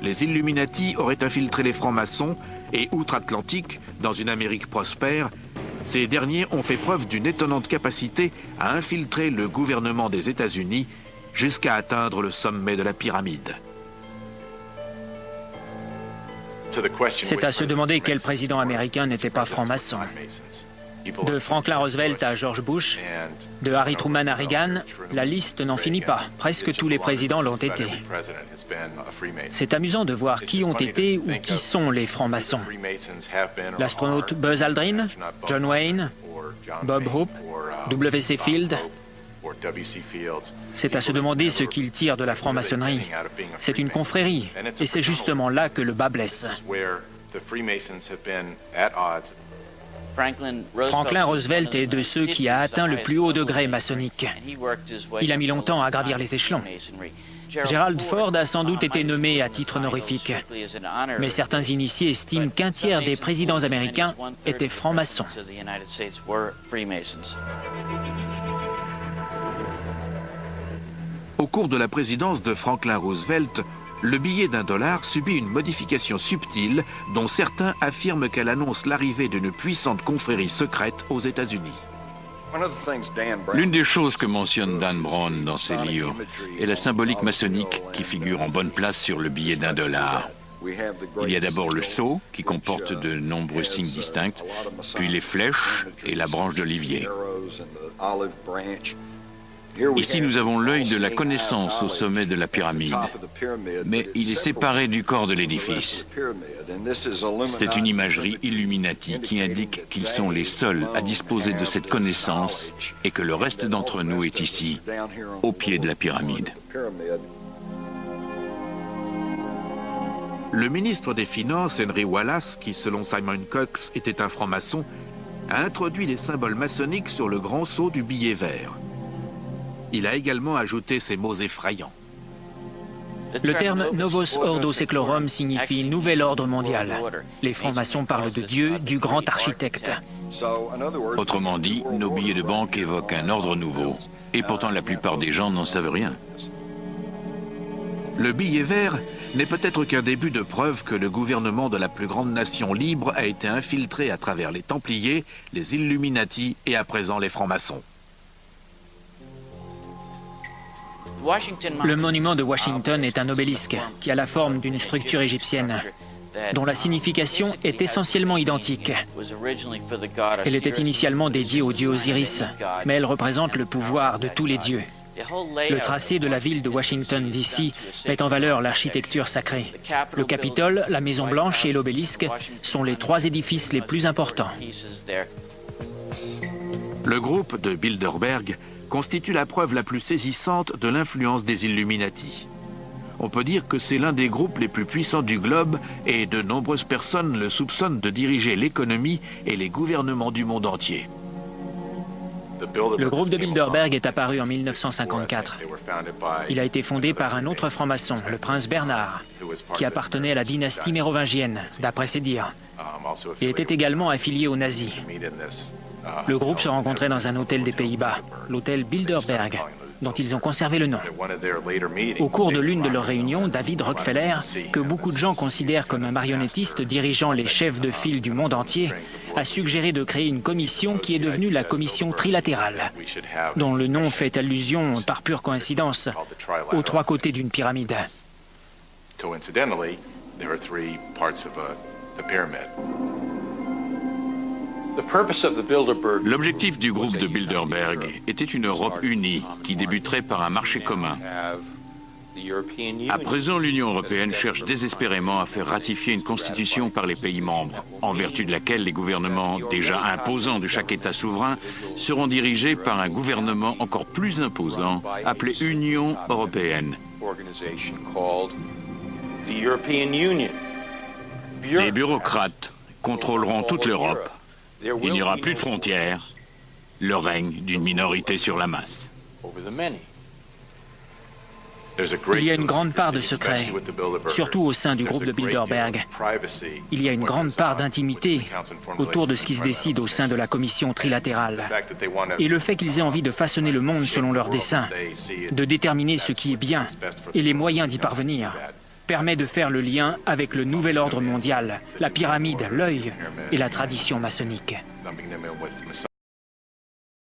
les Illuminati auraient infiltré les francs-maçons et, outre-Atlantique, dans une Amérique prospère, ces derniers ont fait preuve d'une étonnante capacité à infiltrer le gouvernement des États-Unis jusqu'à atteindre le sommet de la pyramide. C'est à se demander quel président américain n'était pas franc-maçon. De Franklin Roosevelt à George Bush, de Harry Truman à Reagan, la liste n'en finit pas. Presque tous les présidents l'ont été. C'est amusant de voir qui ont été ou qui sont les francs-maçons. L'astronaute Buzz Aldrin, John Wayne, Bob Hope, W.C. Field. C'est à se demander ce qu'ils tirent de la franc-maçonnerie. C'est une confrérie, et c'est justement là que le bas blesse. Franklin Roosevelt est de ceux qui a atteint le plus haut degré maçonnique. Il a mis longtemps à gravir les échelons. Gerald Ford a sans doute été nommé à titre honorifique, mais certains initiés estiment qu'un tiers des présidents américains étaient francs-maçons. Au cours de la présidence de Franklin Roosevelt, le billet d'$1 subit une modification subtile dont certains affirment qu'elle annonce l'arrivée d'une puissante confrérie secrète aux États-Unis. L'une des choses que mentionne Dan Brown dans ses livres est la symbolique maçonnique qui figure en bonne place sur le billet d'$1. Il y a d'abord le sceau, qui comporte de nombreux signes distincts, puis les flèches et la branche d'olivier. Ici, nous avons l'œil de la connaissance au sommet de la pyramide, mais il est séparé du corps de l'édifice. C'est une imagerie Illuminati qui indique qu'ils sont les seuls à disposer de cette connaissance et que le reste d'entre nous est ici, au pied de la pyramide. Le ministre des Finances, Henry Wallace, qui selon Simon Cox était un franc-maçon, a introduit les symboles maçonniques sur le grand sceau du billet vert. Il a également ajouté ces mots effrayants. Le terme Novus Ordo Seclorum signifie Nouvel Ordre Mondial. Les francs-maçons parlent de Dieu, du grand architecte. Autrement dit, nos billets de banque évoquent un ordre nouveau, et pourtant la plupart des gens n'en savent rien. Le billet vert n'est peut-être qu'un début de preuve que le gouvernement de la plus grande nation libre a été infiltré à travers les Templiers, les Illuminati et à présent les francs-maçons. Le monument de Washington est un obélisque qui a la forme d'une structure égyptienne, dont la signification est essentiellement identique. Elle était initialement dédiée au dieu Osiris, mais elle représente le pouvoir de tous les dieux. Le tracé de la ville de Washington, D.C. met en valeur l'architecture sacrée. Le Capitole, la Maison Blanche et l'obélisque sont les trois édifices les plus importants. Le groupe de Bilderberg constitue la preuve la plus saisissante de l'influence des Illuminati. On peut dire que c'est l'un des groupes les plus puissants du globe et de nombreuses personnes le soupçonnent de diriger l'économie et les gouvernements du monde entier. Le groupe de Bilderberg est apparu en 1954. Il a été fondé par un autre franc-maçon, le prince Bernard, qui appartenait à la dynastie mérovingienne, d'après ses dires, et était également affilié aux nazis. Le groupe se rencontrait dans un hôtel des Pays-Bas, l'hôtel Bilderberg, dont ils ont conservé le nom. Au cours de l'une de leurs réunions, David Rockefeller, que beaucoup de gens considèrent comme un marionnettiste dirigeant les chefs de file du monde entier, a suggéré de créer une commission qui est devenue la commission trilatérale, dont le nom fait allusion, par pure coïncidence, aux trois côtés d'une pyramide. L'objectif du groupe de Bilderberg était une Europe unie qui débuterait par un marché commun. À présent, l'Union européenne cherche désespérément à faire ratifier une constitution par les pays membres, en vertu de laquelle les gouvernements déjà imposants de chaque État souverain seront dirigés par un gouvernement encore plus imposant, appelé Union européenne. Les bureaucrates contrôleront toute l'Europe. Il n'y aura plus de frontières, le règne d'une minorité sur la masse. Il y a une grande part de secret, surtout au sein du groupe de Bilderberg. Il y a une grande part d'intimité autour de ce qui se décide au sein de la commission trilatérale. Et le fait qu'ils aient envie de façonner le monde selon leurs desseins, de déterminer ce qui est bien et les moyens d'y parvenir, permet de faire le lien avec le nouvel ordre mondial, la pyramide, l'œil et la tradition maçonnique.